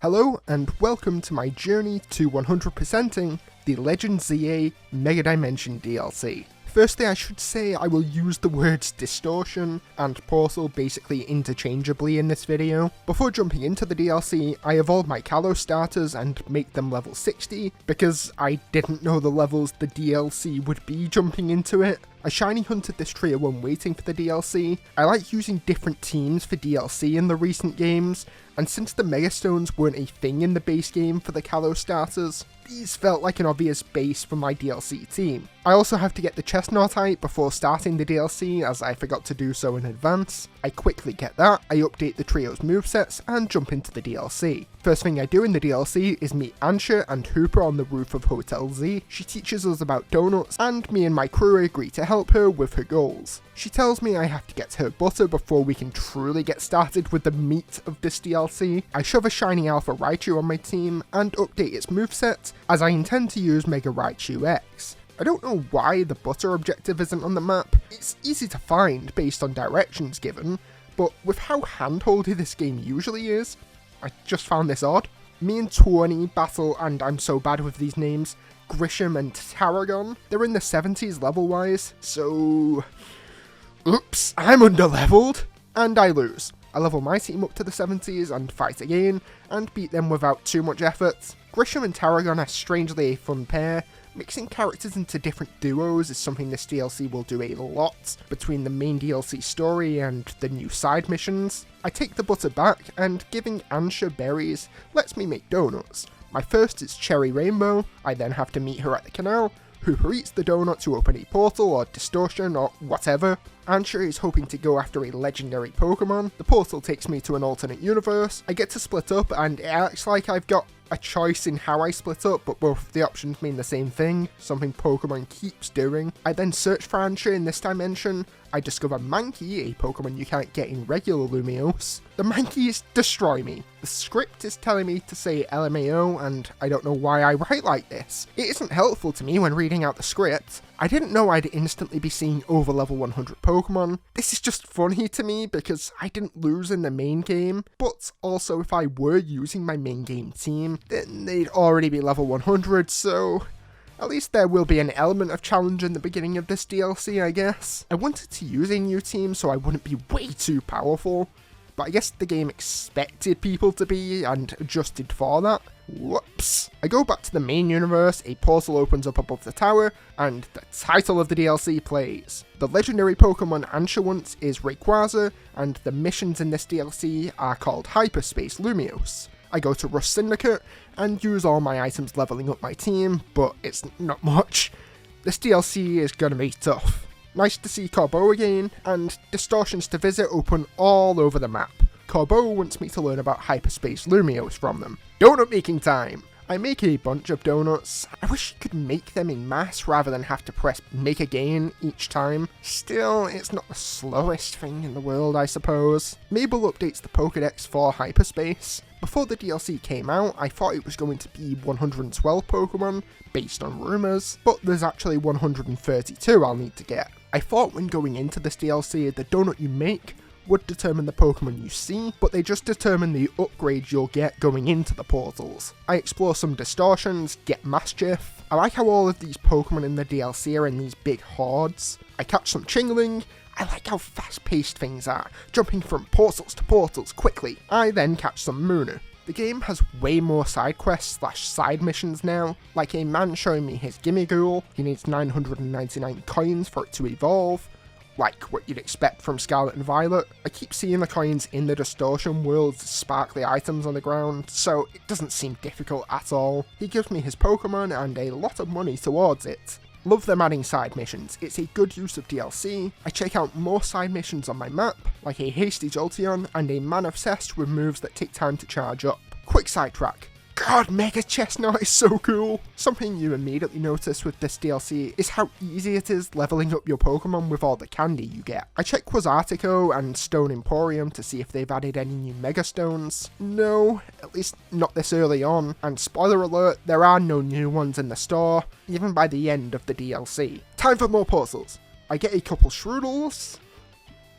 Hello and welcome to my journey to 100%ing the Legend ZA Mega Dimension DLC. Firstly, I should say I will use the words Distortion and Portal basically interchangeably in this video. Before jumping into the DLC, I evolved my Kalos starters and make them level 60, because I didn't know the levels the DLC would be jumping into it. I shiny hunted this trio when waiting for the DLC. I like using different teams for DLC in the recent games, and since the Megastones weren't a thing in the base game for the Kalos starters, these felt like an obvious base for my DLC team. I also have to get the Chestnut height before starting the DLC, as I forgot to do so in advance. I quickly get that, I update the trio's movesets, and jump into the DLC. First thing I do in the DLC is meet Ansha and Hooper on the roof of Hotel Z. She teaches us about donuts, and me and my crew agree to help her with her goals. She tells me I have to get her butter before we can truly get started with the meat of this DLC. I shove a shiny Alpha Raichu on my team, and update its moveset, as I intend to use Mega Raichu X. I don't know why the butter objective isn't on the map. It's easy to find based on directions given, but with how handholdy this game usually is, I just found this odd. Me and Tawny battle, and I'm so bad with these names, Grisham and Tarragon. They're in the 70s level-wise, so... Oops, I'm underleveled! And I lose. I level my team up to the 70s and fight again, and beat them without too much effort. Grisham and Tarragon are strangely a fun pair. Mixing characters into different duos is something this DLC will do a lot between the main DLC story and the new side missions. I take the butter back, and giving Ansha berries lets me make donuts. My first is Cherry Rainbow, I then have to meet her at the canal. Hooper eats the donut to open a portal or distortion or whatever. Ansha is hoping to go after a legendary Pokemon. The portal takes me to an alternate universe. I get to split up, and it acts like I've got a choice in how I split up, but both of the options mean the same thing, something Pokemon keeps doing. I then search for Ansha in this dimension. I discover Mankey, a Pokemon you can't get in regular Lumiose. The Mankeys destroy me. The script is telling me to say LMAO, and I don't know why I write like this. It isn't helpful to me when reading out the script. I didn't know I'd instantly be seeing over level 100 Pokemon. This is just funny to me because I didn't lose in the main game, but also if I were using my main game team, then they'd already be level 100, so... At least there will be an element of challenge in the beginning of this DLC, I guess. I wanted to use a new team so I wouldn't be way too powerful, but I guess the game expected people to be and adjusted for that. Whoops. I go back to the main universe, a portal opens up above the tower, and the title of the DLC plays. The legendary Pokemon Ansha wants is Rayquaza, and the missions in this DLC are called Hyperspace Lumiose. I go to Rust Syndicate and use all my items leveling up my team, but it's not much. This DLC is gonna be tough. Nice to see Corbeau again, and distortions to visit open all over the map. Corbeau wants me to learn about Hyperspace Lumiose from them. Donut making time! I make a bunch of donuts. I wish you could make them in mass rather than have to press make again each time. Still, it's not the slowest thing in the world, I suppose. Mabel updates the Pokédex for Hyperspace. Before the DLC came out, I thought it was going to be 112 Pokemon, based on rumours, but there's actually 132 I'll need to get. I thought when going into this DLC, the donut you make would determine the Pokemon you see, but they just determine the upgrades you'll get going into the portals. I explore some distortions, get Mischief. I like how all of these Pokemon in the DLC are in these big hordes. I catch some Chingling. I like how fast-paced things are, jumping from portals to portals quickly. I then catch some Munna. The game has way more side quests / side missions now, like a man showing me his Gimmighoul. He needs 999 coins for it to evolve, like what you'd expect from Scarlet and Violet. I keep seeing the coins in the Distortion World's sparkly items on the ground, so it doesn't seem difficult at all. He gives me his Pokemon and a lot of money towards it. Love them adding side missions, it's a good use of DLC. I check out more side missions on my map, like a Hasty Jolteon and a Man Obsessed with moves that take time to charge up. Quick sidetrack. God, Mega Chestnut is so cool! Something you immediately notice with this DLC is how easy it is leveling up your Pokemon with all the candy you get. I check Quasartico and Stone Emporium to see if they've added any new Mega Stones. No, at least not this early on, and spoiler alert, there are no new ones in the store, even by the end of the DLC. Time for more portals. I get a couple Shroodles.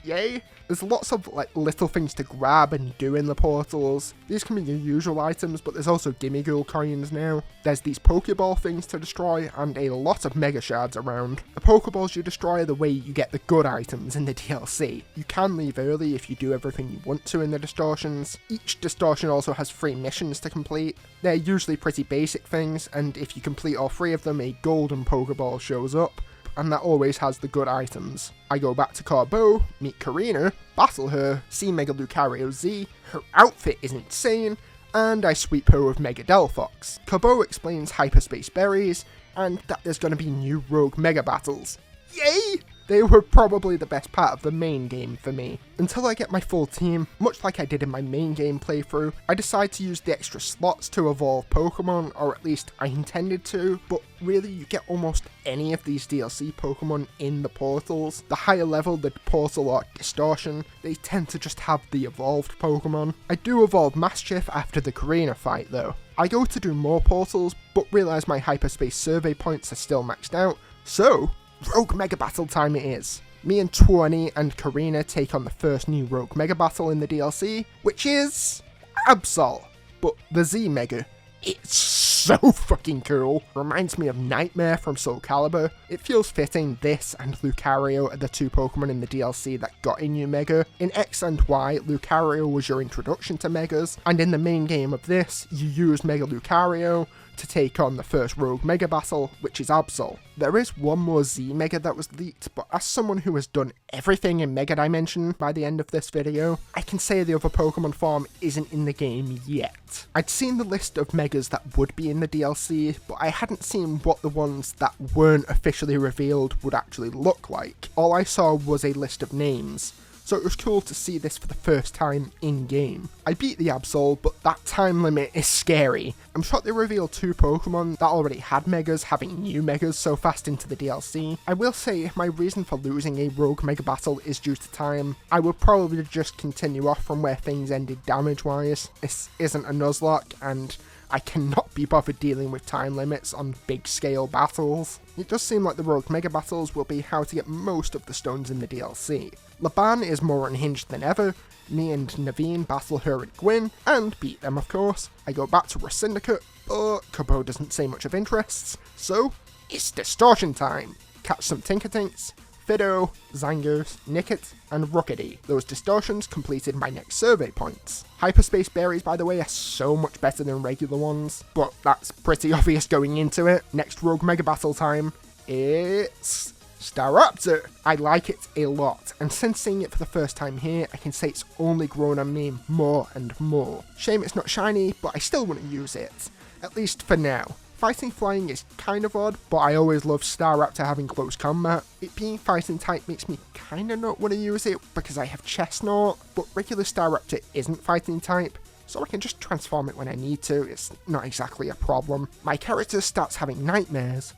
Yay! There's lots of little things to grab and do in the portals. These can be your usual items, but there's also Gimmighoul coins now. There's these Pokeball things to destroy, and a lot of Mega Shards around. The Pokeballs you destroy are the way you get the good items in the DLC. You can leave early if you do everything you want to in the distortions. Each distortion also has 3 missions to complete. They're usually pretty basic things, and if you complete all 3 of them, a golden Pokeball shows up, and that always has the good items. I go back to Carbo, meet Karina, battle her, see Mega Lucario Z, her outfit is insane, and I sweep her with Mega Delphox. Carbo explains Hyperspace Berries, and that there's going to be new Rogue Mega Battles. Yay! They were probably the best part of the main game for me. Until I get my full team, much like I did in my main game playthrough, I decide to use the extra slots to evolve Pokemon, or at least I intended to, but really you get almost any of these DLC Pokemon in the portals. The higher level the portal or distortion, they tend to just have the evolved Pokemon. I do evolve Mischief after the Karina fight though. I go to do more portals, but realise my Hyperspace Survey points are still maxed out, so Rogue Mega Battle time it is. Me and 20 and Karina take on the first new Rogue Mega Battle in the DLC, which is Absol, but the Z Mega. It's so fucking cool. Reminds me of Nightmare from Soul Calibur. It feels fitting this and Lucario are the 2 Pokemon in the DLC that got a new Mega. In X and Y, Lucario was your introduction to Megas, and in the main game of this, you use Mega Lucario to take on the first Rogue Mega Battle, which is Absol. There is one more Z Mega that was leaked, but as someone who has done everything in Mega Dimension by the end of this video, I can say the other Pokemon form isn't in the game yet. I'd seen the list of Megas that would be in the DLC, but I hadn't seen what the ones that weren't officially revealed would actually look like. All I saw was a list of names, so it was cool to see this for the first time in-game. I beat the Absol, but that time limit is scary. I'm shocked they revealed 2 Pokemon that already had Megas having new Megas so fast into the DLC. I will say my reason for losing a Rogue Mega Battle is due to time. I will probably just continue off from where things ended damage-wise. This isn't a Nuzlocke, and I cannot be bothered dealing with time limits on big scale battles. It does seem like the Rogue Mega Battles will be how to get most of the stones in the DLC. Laban is more unhinged than ever. Me and Naveen battle her and Gwyn, and beat them of course. I go back to Syndicate, but Carbo doesn't say much of interest, so it's distortion time! Catch some Tinkatinks, Fidough, Zangos, Nickit, and Rookidee. Those distortions completed my next survey points. Hyperspace Berries, by the way, are so much better than regular ones, but that's pretty obvious going into it. Next Rogue Mega Battle time, it's Staraptor. I like it a lot, and since seeing it for the first time here, I can say it's only grown on me more and more. Shame it's not shiny, but I still want to use it, at least for now. Fighting Flying is kind of odd, but I always love Staraptor having close combat. It being fighting type makes me kinda not want to use it because I have Chestnut, but regular Staraptor isn't fighting type, so I can just transform it when I need to. It's not exactly a problem. My character starts having nightmares.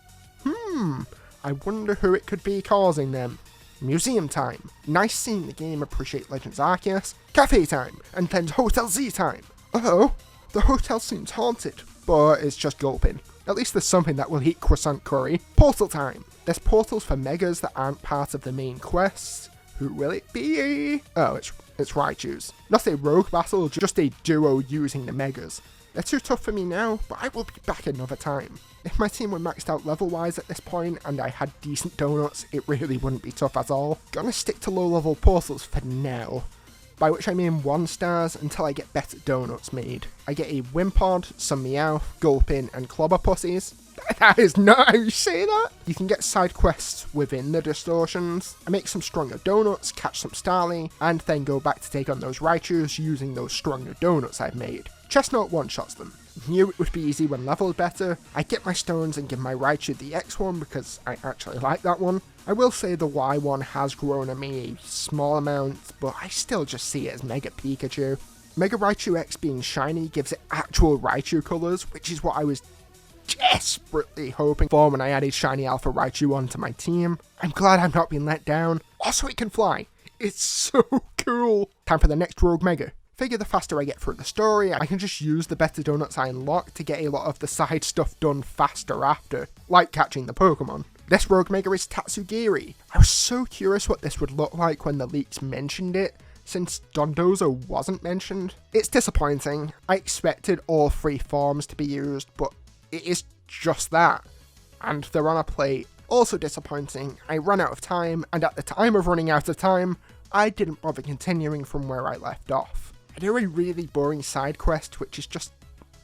I wonder who it could be causing them. Museum time. Nice seeing the game appreciate Legends Arceus. Cafe time, and then Hotel Z time. Uh-oh, the hotel seems haunted, but it's just Gulpin. At least there's something that will eat croissant curry. Portal time. There's portals for Megas that aren't part of the main quests. Who will it be? Oh, it's Raichus. Not a rogue battle, just a duo using the Megas. They're too tough for me now, but I will be back another time. If my team were maxed out level-wise at this point, and I had decent donuts, it really wouldn't be tough at all. Gonna stick to low-level portals for now. By which I mean 1 stars until I get better donuts made. I get a Wimpod, some Meowth, Gulpin, and Clobberpussies. That is not how you say that! You can get side quests within the distortions. I make some stronger donuts, catch some Starly, and then go back to take on those Raichus using those stronger donuts I've made. Chestnut one-shots them. Knew it would be easy when leveled better. I get my stones and give my Raichu the X one because I actually like that one. I will say the Y one has grown on me a small amount, but I still just see it as Mega Pikachu. Mega Raichu X being shiny gives it actual Raichu colours, which is what I was desperately hoping for when I added Shiny Alpha Raichu onto my team. I'm glad I'm not being let down. Also, it can fly. It's so cool. Time for the next Rogue Mega. Figure the faster I get through the story, I can just use the better donuts I unlock to get a lot of the side stuff done faster after, like catching the Pokemon. This Rogue Mega is Tatsugiri. I was so curious what this would look like when the leaks mentioned it, since Dondozo wasn't mentioned. It's disappointing. I expected all 3 forms to be used, but it is just that. And they're on a plate. Also disappointing, I ran out of time, and at the time of running out of time, I didn't bother continuing from where I left off. I do a really boring side quest, which is just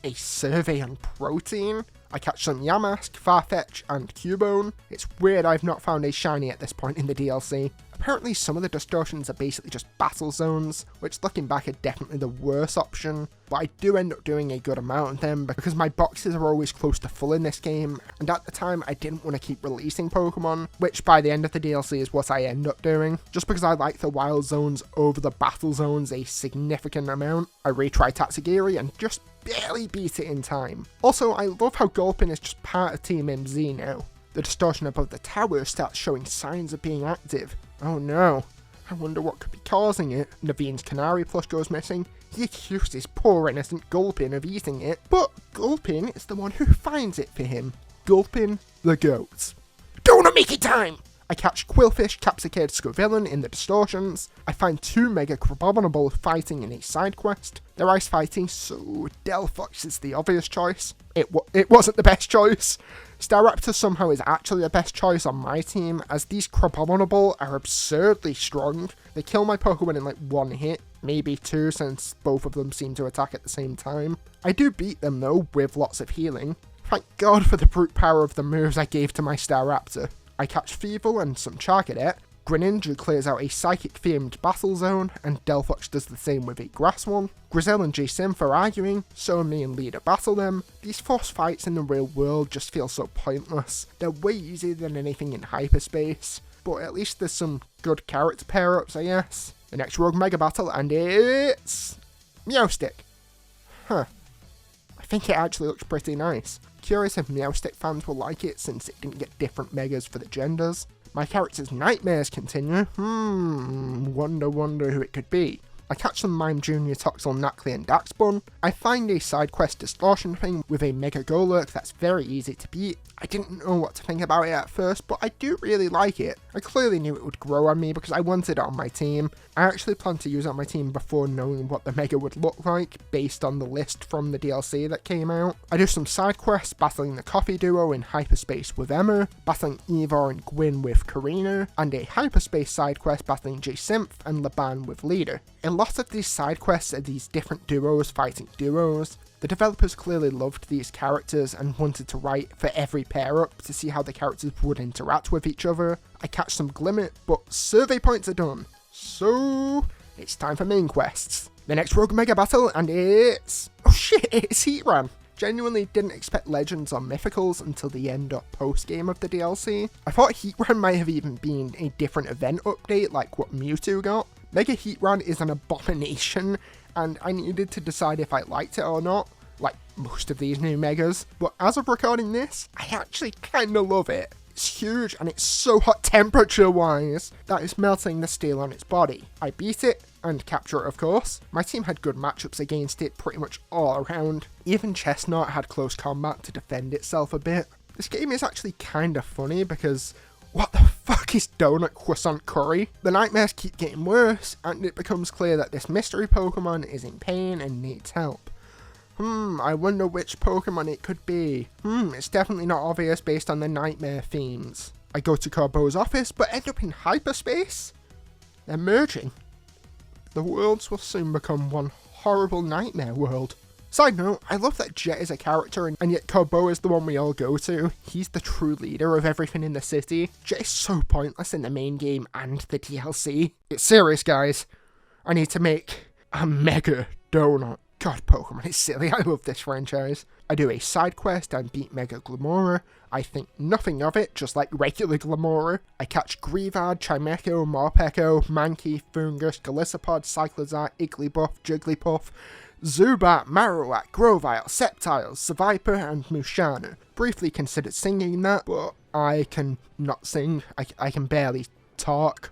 a survey on protein. I catch some Yamask, Farfetch, and Cubone. It's weird I've not found a shiny at this point in the DLC. Apparently some of the distortions are basically just battle zones, which looking back are definitely the worst option, but I do end up doing a good amount of them because my boxes are always close to full in this game, and at the time I didn't want to keep releasing Pokemon, which by the end of the DLC is what I end up doing. Just because I like the wild zones over the battle zones a significant amount, I retry Tatsugiri and just barely beat it in time. Also, I love how Gulpin is just part of Team MZ now. The distortion above the tower starts showing signs of being active. Oh no, I wonder what could be causing it. Naveen's Canary plush goes missing. He accuses poor innocent Gulpin of eating it, but Gulpin is the one who finds it for him. Gulpin the goat. Donut making time! I catch Quillfish, Capsicade, Scovillain in the distortions. I find 2 Mega Crabominable fighting in a side quest. They're ice fighting, so Delphox is the obvious choice. It wasn't the best choice. Staraptor somehow is actually the best choice on my team, as these Crabominable are absurdly strong. They kill my Pokemon in like 1 hit, maybe 2 since both of them seem to attack at the same time. I do beat them though, with lots of healing. Thank God for the brute power of the moves I gave to my Staraptor. I catch Feeble and some Charcadet. Greninja clears out a psychic-themed battle zone, and Delphox does the same with a grass one. Grizel and J-Synth are arguing, so me and Leader battle them. These forced fights in the real world just feel so pointless. They're way easier than anything in hyperspace, but at least there's some good character pair-ups, I guess. The next Rogue Mega battle, and it's Meowstic. Huh. I think it actually looks pretty nice. Curious if Meowstic fans will like it since it didn't get different megas for the genders. My character's nightmares continue. Wonder who it could be. I catch some Mime Jr., Toxel, Nacli, and Daxbun. I find a side quest distortion thing with a Mega Golurk that's very easy to beat. I didn't know what to think about it at first, but I do really like it. I clearly knew it would grow on me because I wanted it on my team. I actually planned to use it on my team before knowing what the Mega would look like, based on the list from the DLC that came out. I do some side quests, battling the Coffee Duo in Hyperspace with Emma, battling Ivor and Gwyn with Karina, and a Hyperspace side quest battling J-Synth and Laban with Leader. A lot of these side quests are these different duos fighting duos. The developers clearly loved these characters and wanted to write for every pair-up to see how the characters would interact with each other. I catch some Glimmet, but survey points are done, so it's time for main quests. The next Rogue Mega battle, and it's... oh shit, it's Heatran! Genuinely didn't expect Legends or Mythicals until the end or post-game of the DLC. I thought Heatran might have even been a different event update like what Mewtwo got. Mega Heatran is an abomination, and I needed to decide if I liked it or not, like most of these new Megas, but as of recording this, I actually kinda love it. It's huge and it's so hot temperature-wise that it's melting the steel on its body. I beat it, and capture it of course. My team had good matchups against it pretty much all around. Even Chestnut had close combat to defend itself a bit. This game is actually kinda funny because what the fuck is Donut Croissant Curry? The nightmares keep getting worse, and it becomes clear that this mystery Pokemon is in pain and needs help. I wonder which Pokemon it could be. It's definitely not obvious based on the nightmare themes. I go to Corbo's office, but end up in hyperspace? They're merging. The worlds will soon become one horrible nightmare world. Side note, I love that Jet is a character and yet Corbo is the one we all go to. He's the true leader of everything in the city. Jet is so pointless in the main game and the DLC. It's serious, guys. I need to make a Mega Donut. God, Pokemon is silly. I love this franchise. I do a side quest and beat Mega Glamora. I think nothing of it, just like regular Glamora. I catch Greavard, Chimecho, Morpeko, Mankey, Fungus, Golisopod, Cyclizar, Igglybuff, Jigglypuff, Zubat, Marowak, Grovyle, Sceptile, Seviper, and Musharna. Briefly considered singing that, but I can not sing. I can barely talk.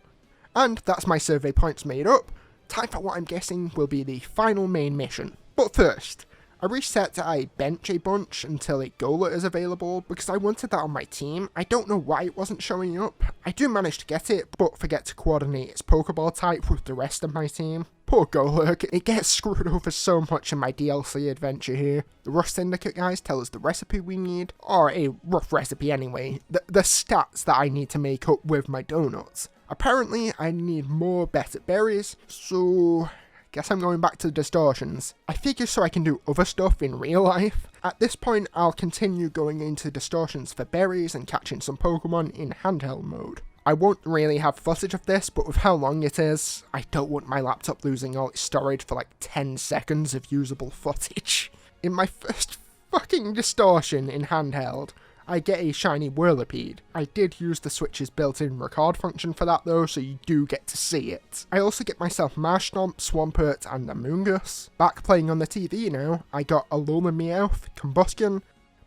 And that's my survey points made up. Time for what I'm guessing will be the final main mission. But first, I reset that I bench a bunch until a Golett is available because I wanted that on my team. I don't know why it wasn't showing up. I do manage to get it, but forget to coordinate its Pokeball type with the rest of my team. Poor Golurk, it gets screwed over so much in my DLC adventure here. The Rust Syndicate guys tell us the recipe we need, or a rough recipe anyway, the stats that I need to make up with my donuts. Apparently, I need more better berries, so guess I'm going back to Distortions. I figure so I can do other stuff in real life. At this point, I'll continue going into Distortions for berries and catching some Pokemon in handheld mode. I won't really have footage of this, but with how long it is, I don't want my laptop losing all its storage for like 10 seconds of usable footage. In my first fucking Distortion in handheld, I get a shiny Whirlipede. I did use the Switch's built-in record function for that though, so you do get to see it. I also get myself Marshtomp, Swampert, and Amoonguss. Back playing on the TV now, I got Alola Meowth, Combustion,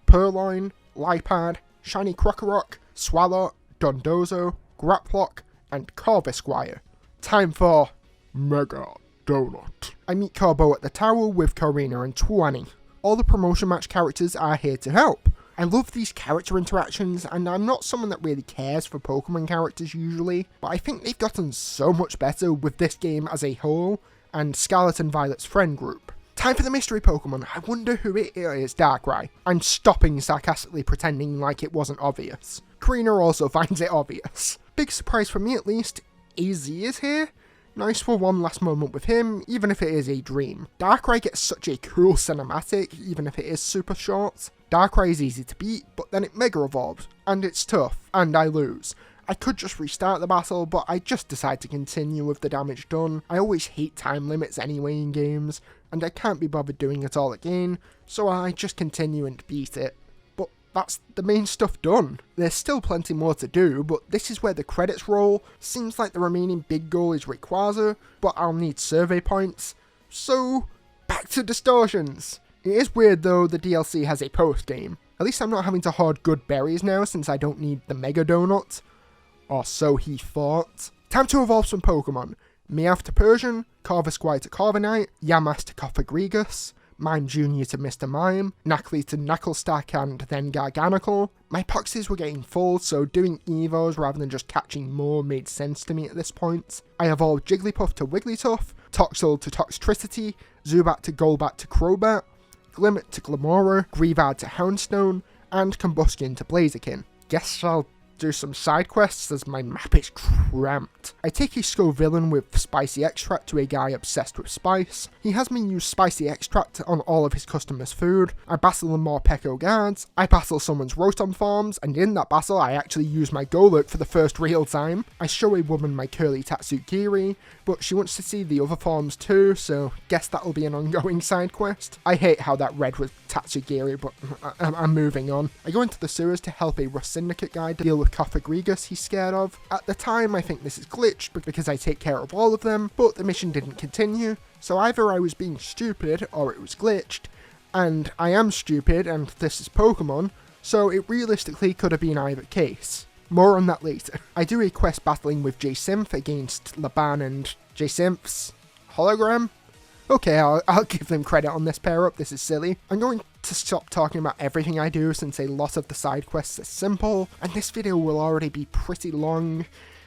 Purloin, Lipad, Shiny Krokorok, Swalot, Dondozo, Graplock, and Corvisquire. Time for Mega Donut. I meet Corbo at the tower with Korrina and Twanny. All the promotion match characters are here to help. I love these character interactions, and I'm not someone that really cares for Pokemon characters usually, but I think they've gotten so much better with this game as a whole, and Scarlet and Violet's friend group. Time for the mystery Pokemon. I wonder who it is, Darkrai. I'm stopping sarcastically pretending like it wasn't obvious. Korrina also finds it obvious. Big surprise for me at least, AZ is here. Nice for one last moment with him, even if it is a dream. Darkrai gets such a cool cinematic, even if it is super short. Darkrai is easy to beat, but then it Mega Evolves, and it's tough, and I lose. I could just restart the battle, but I just decide to continue with the damage done. I always hate time limits anyway in games, and I can't be bothered doing it all again, so I just continue and beat it. But that's the main stuff done. There's still plenty more to do, but this is where the credits roll. Seems like the remaining big goal is Rayquaza, but I'll need survey points. So, back to Distortions. It is weird though, the DLC has a post-game. At least I'm not having to hoard good berries now since I don't need the Mega Donut. Or so he thought. Time to evolve some Pokemon. Meowth to Persian, Corvisquire to Corviknight, Yamask to Cofagrigus, Mime Jr. to Mr. Mime, Knackley to Knacklestack and then Garganicle. My Poxes were getting full, so doing Evos rather than just catching more made sense to me at this point. I evolved Jigglypuff to Wigglytuff, Toxel to Toxtricity, Zubat to Golbat to Crobat, Glimmet to Glamora, Greavard to Houndstone, and Combustion to Blaziken. Guess I'll do some side quests as my map is cramped. I take a Scovillain with Spicy Extract to a guy obsessed with spice. He has me use Spicy Extract on all of his customers' food. I battle more Morpeko guards. I battle someone's Rotom farms, and in that battle I actually use my Golurk for the first real time. I show a woman my curly Tatsugiri, but she wants to see the other forms too, so guess that'll be an ongoing side quest. I hate how that read was Tatsugiri, but I'm moving on. I go into the sewers to help a Rust Syndicate guy deal with Cofagrigus he's scared of. At the time I think this is glitched because I take care of all of them, but the mission didn't continue, so either I was being stupid or it was glitched, and I am stupid and this is Pokemon, so it realistically could have been either case. More on that later. I do a quest battling with J-Symph against Laban and J-Symph's hologram. Okay, I'll give them credit on this pair up, this is silly. I'm going to stop talking about everything I do since a lot of the side quests are simple, and this video will already be pretty long,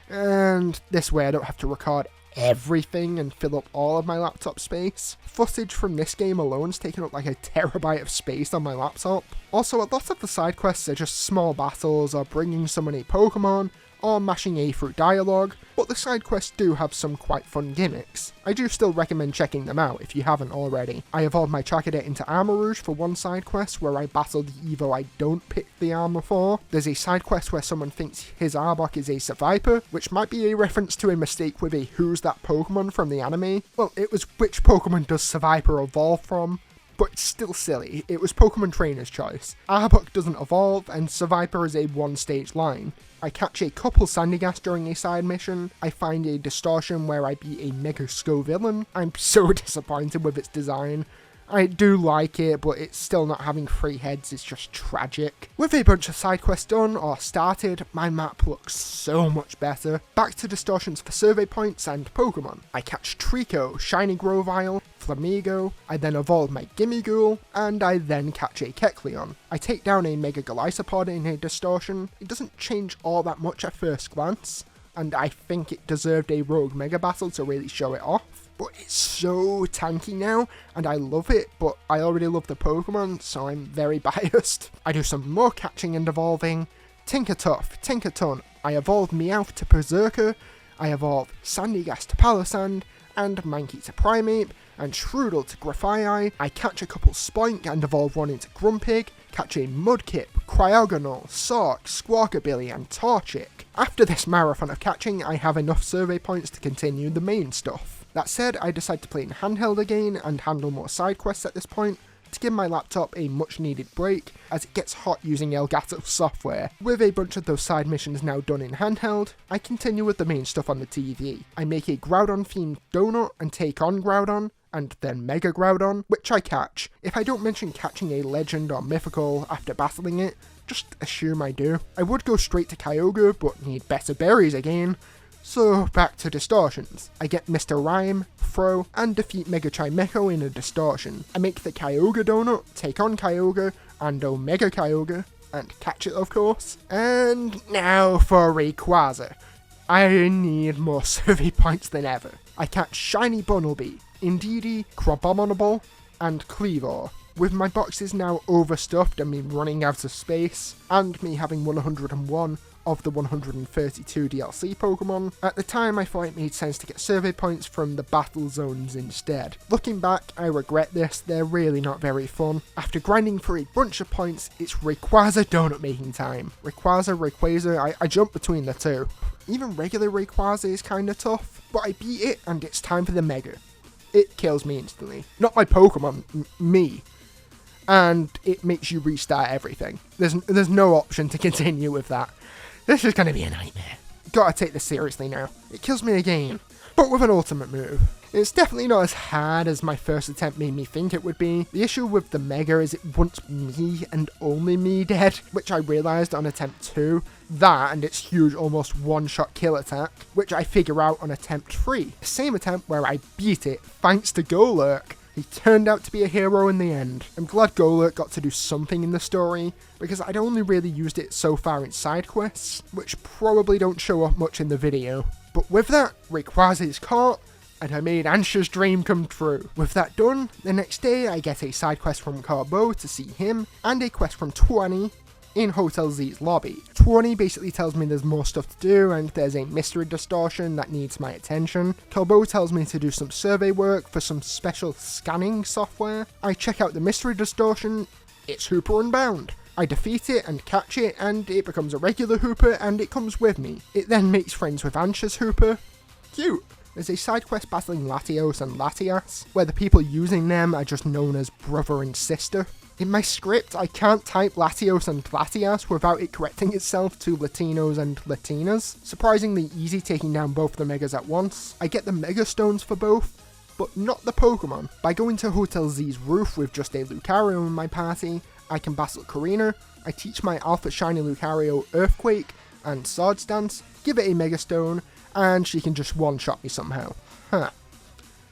and this way I don't have to record everything and fill up all of my laptop space. Footage from this game alone's taken up like a terabyte of space on my laptop. Also, a lot of the side quests are just small battles or bringing someone a Pokemon, or mashing A through dialogue, but the side quests do have some quite fun gimmicks. I do still recommend checking them out if you haven't already. I evolved my Charcadet into Armarouge for one side quest where I battle the Evo I don't pick the armor for. There's a side quest where someone thinks his Arbok is a Seviper, which might be a reference to a mistake with a Who's That Pokemon from the anime. Well, it was which Pokemon does Seviper evolve from? But it's still silly, it was Pokemon Trainer's choice. Arbok doesn't evolve, and Seviper is a one-stage line. I catch a couple Sandygast during a side mission, I find a Distortion where I beat a Mega Scovillain. I'm so disappointed with its design. I do like it, but it's still not having 3 heads is just tragic. With a bunch of side quests done or started, my map looks so much better. Back to Distortions for survey points and Pokemon. I catch Trico, Shiny Grovyle, Flamigo, I then evolve my Gimmighoul, and I then catch a Kecleon. I take down a Mega Golisopod in a Distortion. It doesn't change all that much at first glance, and I think it deserved a Rogue Mega Battle to really show it off. But it's so tanky now, and I love it, but I already love the Pokemon, so I'm very biased. I do some more catching and evolving. Tinkertuff, Tinkaton, I evolve Meowth to Berserker, I evolve Sandygast to Palossand, and Mankey to Primeape, and Shroodle to Grafaiai. I catch a couple Spoink and evolve one into Grumpig, catch a Mudkip, Cryogonal, Sark, Squawkabilly, and Torchic. After this marathon of catching, I have enough survey points to continue the main stuff. That said, I decide to play in handheld again and handle more side quests at this point, to give my laptop a much needed break, as it gets hot using Elgato software. With a bunch of those side missions now done in handheld, I continue with the main stuff on the TV. I make a Groudon themed donut and take on Groudon, and then Mega Groudon, which I catch. If I don't mention catching a legend or mythical after battling it, just assume I do. I would go straight to Kyogre, but need better berries again. So back to Distortions. I get Mr. Rhyme, Throw, and defeat Mega Chimecho in a Distortion. I make the Kyogre donut, take on Kyogre, and Omega Kyogre, and catch it of course. And now for Rayquaza. I need more survey points than ever. I catch Shiny Bunnelby, Indeedee, Crabominable, and Kleavor. With my boxes now overstuffed and me running out of space, and me having 101 of the 132 DLC Pokemon, at the time I thought it made sense to get survey points from the battle zones instead. Looking back, I regret this, they're really not very fun. After grinding for a bunch of points, it's Rayquaza donut making time. Rayquaza, I jump between the two. Even regular Rayquaza is kinda tough, but I beat it and it's time for the Mega. It kills me instantly. Not my Pokemon, me. And it makes you restart everything. There's no option to continue with that. This is going to be a nightmare. Gotta take this seriously now. It kills me again, but with an ultimate move. It's definitely not as hard as my first attempt made me think it would be. The issue with the Mega is it wants me and only me dead, which I realised on attempt 2. That and its huge almost one-shot kill attack, which I figure out on attempt 3. The same attempt where I beat it thanks to Golurk. He turned out to be a hero in the end. I'm glad Golurk got to do something in the story, because I'd only really used it so far in side quests, which probably don't show up much in the video. But with that, Rayquaza is caught, and I made Ansha's dream come true. With that done, the next day I get a side quest from Carbo to see him, and a quest from Twani in Hotel Z's lobby. Twani basically tells me there's more stuff to do and there's a mystery distortion that needs my attention. Carbo tells me to do some survey work for some special scanning software. I check out the mystery distortion, it's Hooper Unbound. I defeat it and catch it and it becomes a regular Hooper and it comes with me. It then makes friends with Ansha's Hooper. Cute. There's a side quest battling Latios and Latias, where the people using them are just known as brother and sister. In my script, I can't type Latios and Latias without it correcting itself to Latinos and Latinas. Surprisingly easy taking down both the Megas at once. I get the Mega Stones for both, but not the Pokemon. By going to Hotel Z's roof with just a Lucario in my party, I can battle Karina, I teach my Alpha Shiny Lucario Earthquake and Swords Dance, give it a Mega Stone, and she can just one-shot me somehow.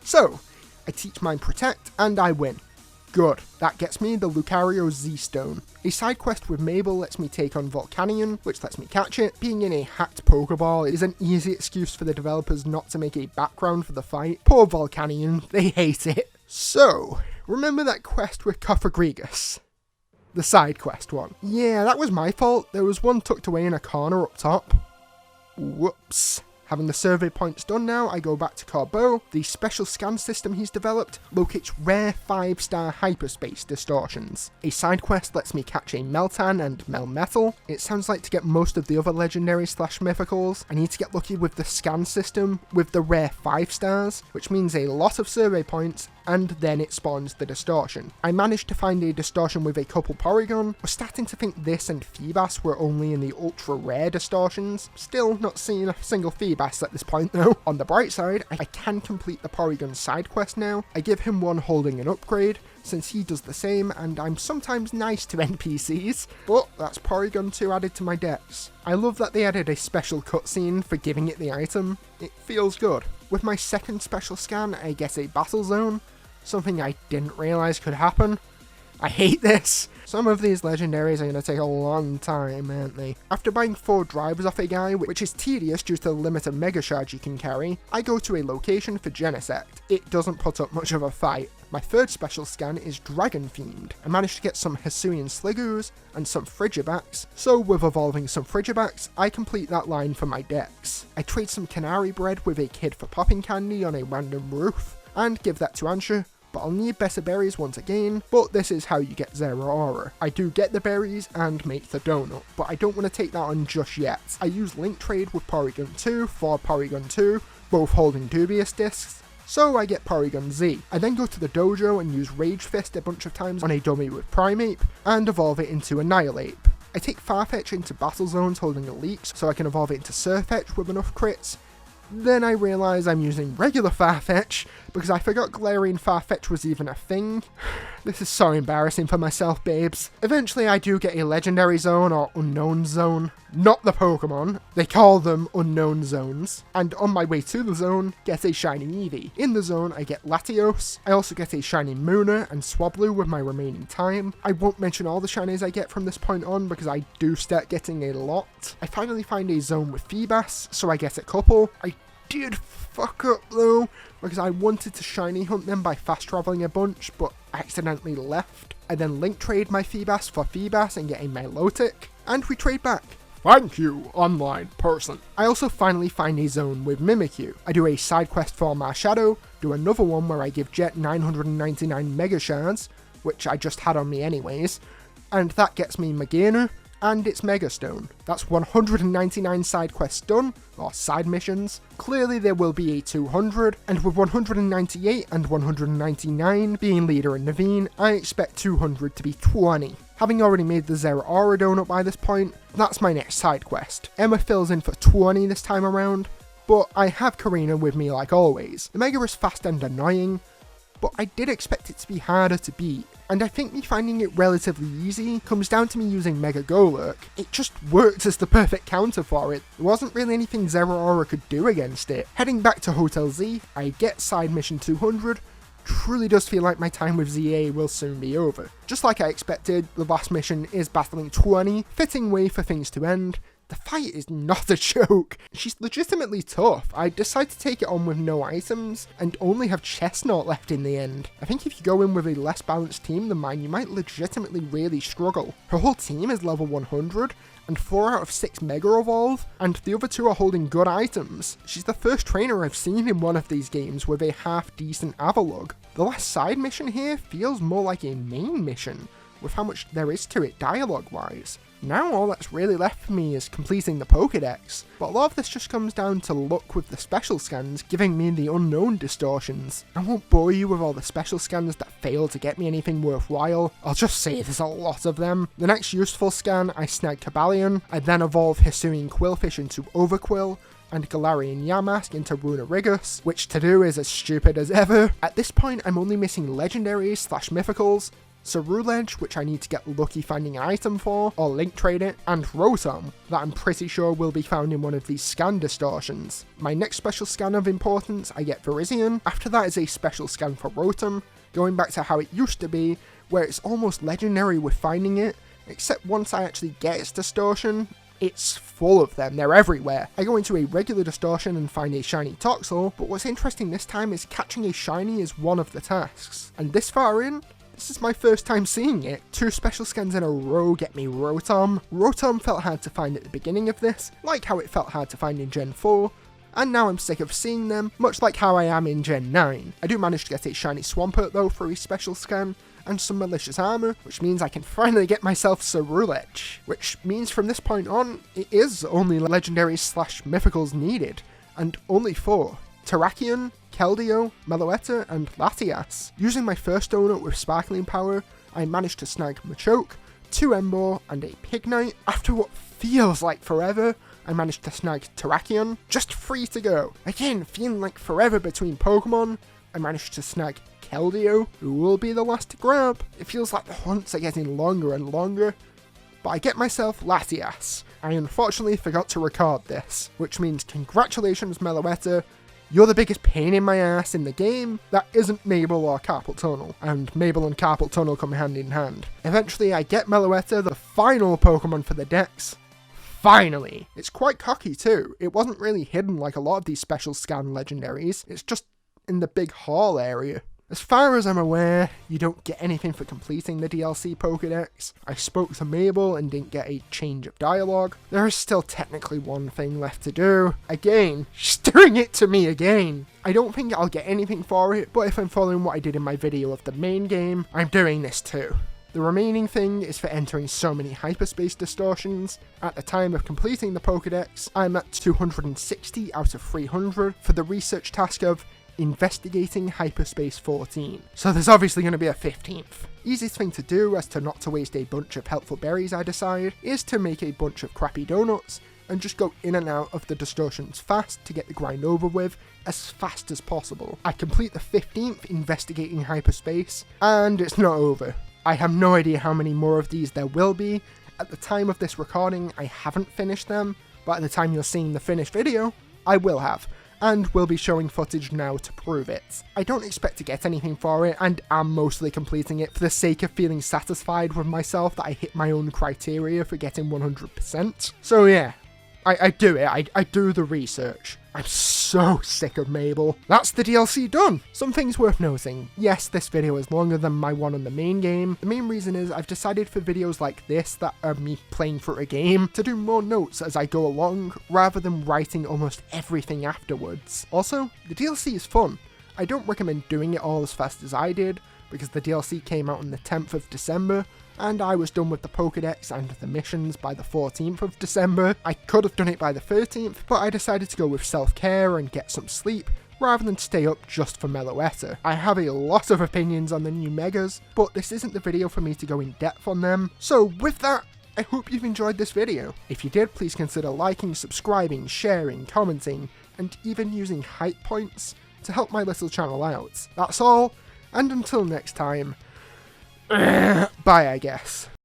So, I teach mine Protect, and I win. Good, that gets me the Lucario Z-Stone. A side quest with Mabel lets me take on Volcanion, which lets me catch it. Being in a hacked Pokeball is an easy excuse for the developers not to make a background for the fight. Poor Volcanion, they hate it. So, remember that quest with Cofagrigus? The side quest one. Yeah, that was my fault. There was one tucked away in a corner up top. Whoops. Having the survey points done now, I go back to Carbo. The special scan system he's developed locates rare 5-star hyperspace distortions. A side quest lets me catch a Meltan and Melmetal. It sounds like to get most of the other legendary / mythicals, I need to get lucky with the scan system with the rare 5 stars, which means a lot of survey points, and then it spawns the distortion. I managed to find a distortion with a couple Porygon. We're starting to think this and Feebas were only in the ultra rare distortions. Still not seeing a single Feebas at this point though. On the bright side, I can complete the Porygon side quest now. I give him one holding an upgrade, since he does the same, and I'm sometimes nice to NPCs, but that's Porygon 2 added to my decks. I love that they added a special cutscene for giving it the item. It feels good. With my second special scan, I get a battle zone. something I didn't realise could happen. I hate this. Some of these legendaries are going to take a long time, aren't they? After buying 4 drivers off a guy, which is tedious due to the limit of Mega Shards you can carry, I go to a location for Genesect. It doesn't put up much of a fight. My third special scan is dragon themed. I managed to get some Hisuian Sligoos and some Frigibacks, so with evolving some Frigibacks, I complete that line for my decks. I trade some Canary Bread with a kid for popping candy on a random roof, and give that to Ansha, but I'll need better berries once again, but this is how you get Zeraora. I do get the berries and make the donut, but I don't want to take that on just yet. I use Link Trade with Porygon 2 for Porygon 2, both holding dubious discs, so I get Porygon Z. I then go to the dojo and use Rage Fist a bunch of times on a dummy with Primeape, and evolve it into Annihilape. I take Farfetch into battle zones holding a Leech, so I can evolve it into Surfetch with enough crits. Then I realise I'm using regular Farfetch, because I forgot Galarian Farfetch was even a thing. This is so embarrassing for myself, babes. Eventually I do get a Legendary Zone or Unknown Zone. Not the Pokemon, they call them Unknown Zones. And on my way to the zone, get a shiny Eevee. In the zone I get Latios, I also get a shiny Munna and Swablu with my remaining time. I won't mention all the shinies I get from this point on because I do start getting a lot. I finally find a zone with Feebas, so I get a couple. I did fuck up though, because I wanted to shiny hunt them by fast travelling a bunch, but accidentally left. I then link trade my Feebas for Feebas and get a Milotic, and we trade back. Thank you, online person. I also finally find a zone with Mimikyu. I do a side quest for Marshadow, do another one where I give Jet 999 Mega Shards, which I just had on me anyways, and that gets me Magearna and its Mega Stone. That's 199 side quests done, or side missions. Clearly there will be a 200, and with 198 and 199 being Leader and Naveen, I expect 200 to be 20. Having already made the Zeraora donut by this point, that's my next side quest. Emma fills in for 20 this time around, but I have Karina with me like always. The Mega is fast and annoying, but I did expect it to be harder to beat, and I think me finding it relatively easy comes down to me using Mega Golurk. It just worked as the perfect counter for it. There wasn't really anything Zeraora could do against it. Heading back to Hotel Z, I get side mission 200, truly does feel like my time with ZA will soon be over. Just like I expected, the last mission is battling 20, fitting way for things to end. The fight is not a joke. She's legitimately tough. I decided to take it on with no items and only have Chestnut left in the end. I think if you go in with a less balanced team than mine, you might legitimately really struggle. Her whole team is level 100, and 4 out of 6 Mega Evolve, and the other 2 are holding good items. She's the first trainer I've seen in one of these games with a half-decent Avalugg. The last side mission here feels more like a main mission, with how much there is to it dialogue-wise. Now all that's really left for me is completing the Pokédex, but a lot of this just comes down to luck with the special scans giving me the unknown distortions. I won't bore you with all the special scans that fail to get me anything worthwhile, I'll just say there's a lot of them. The next useful scan, I snag Cobalion, I then evolve Hisuian Quillfish into Overquill, and Galarian Yamask into Runerigus, which to do is as stupid as ever. At this point I'm only missing legendaries / mythicals, Ceruledge, which I need to get lucky finding an item for, or link trade it, and Rotom, that I'm pretty sure will be found in one of these scan distortions. My next special scan of importance, I get Virizion. After that is a special scan for Rotom, going back to how it used to be, where it's almost legendary with finding it, except once I actually get its distortion, it's full of them, they're everywhere. I go into a regular distortion and find a shiny Toxel, but what's interesting this time is catching a shiny is one of the tasks, and this far in, this is my first time seeing it. 2 special scans in a row get me Rotom. Rotom felt hard to find at the beginning of this, like how it felt hard to find in Gen 4, and now I'm sick of seeing them, much like how I am in Gen 9. I do manage to get a shiny Swampert though for a special scan, and some malicious armor, which means I can finally get myself Ceruledge, which means from this point on, it is only legendaries / mythicals needed, and only 4. Terrakion, Keldeo, Meloetta, and Latias. Using my first donut with Sparkling Power, I managed to snag Machoke, 2 Emboar, and a Pignite. After what feels like forever, I managed to snag Terrakion, just 3 to go. Again, feeling like forever between Pokemon, I managed to snag Keldeo, who will be the last to grab. It feels like the hunts are getting longer and longer, but I get myself Latias. I unfortunately forgot to record this, which means congratulations Meloetta, You're the biggest pain in my ass in the game that isn't Mabel or Carpal Tunnel, and Mabel and Carpal Tunnel come hand in hand. Eventually I get Meloetta, the final Pokemon for the Dex. Finally! It's quite cocky too. It wasn't really hidden like a lot of these special scan legendaries, it's just in the big hall area. As far as I'm aware, you don't get anything for completing the DLC Pokedex. I spoke to Mabel and didn't get a change of dialogue. There is still technically one thing left to do. Again, she's doing it to me again. I don't think I'll get anything for it, but if I'm following what I did in my video of the main game, I'm doing this too. The remaining thing is for entering so many hyperspace distortions. At the time of completing the Pokedex, I'm at 260 out of 300 for the research task of investigating Hyperspace 14. So there's obviously going to be a 15th. Easiest thing to do, as to not to waste a bunch of helpful berries I decide, is to make a bunch of crappy donuts and just go in and out of the distortions fast to get the grind over with as fast as possible. I complete the 15th investigating Hyperspace and it's not over. I have no idea how many more of these there will be. At the time of this recording I haven't finished them, but at the time you're seeing the finished video, I will have. And will be showing footage now to prove it. I don't expect to get anything for it, and am mostly completing it for the sake of feeling satisfied with myself that I hit my own criteria for getting 100%. So yeah, I do it, I do the research. I'm so sick of Mabel. That's the DLC done! Some things worth noting. Yes, this video is longer than my one on the main game. The main reason is I've decided for videos like this that are me playing through a game to do more notes as I go along, rather than writing almost everything afterwards. Also, the DLC is fun. I don't recommend doing it all as fast as I did, because the DLC came out on the 10th of December, and I was done with the Pokedex and the missions by the 14th of December. I could have done it by the 13th, but I decided to go with self-care and get some sleep, rather than stay up just for Meloetta. I have a lot of opinions on the new Megas, but this isn't the video for me to go in depth on them. So with that, I hope you've enjoyed this video. If you did, please consider liking, subscribing, sharing, commenting, and even using hype points to help my little channel out. That's all, and until next time, bye I guess.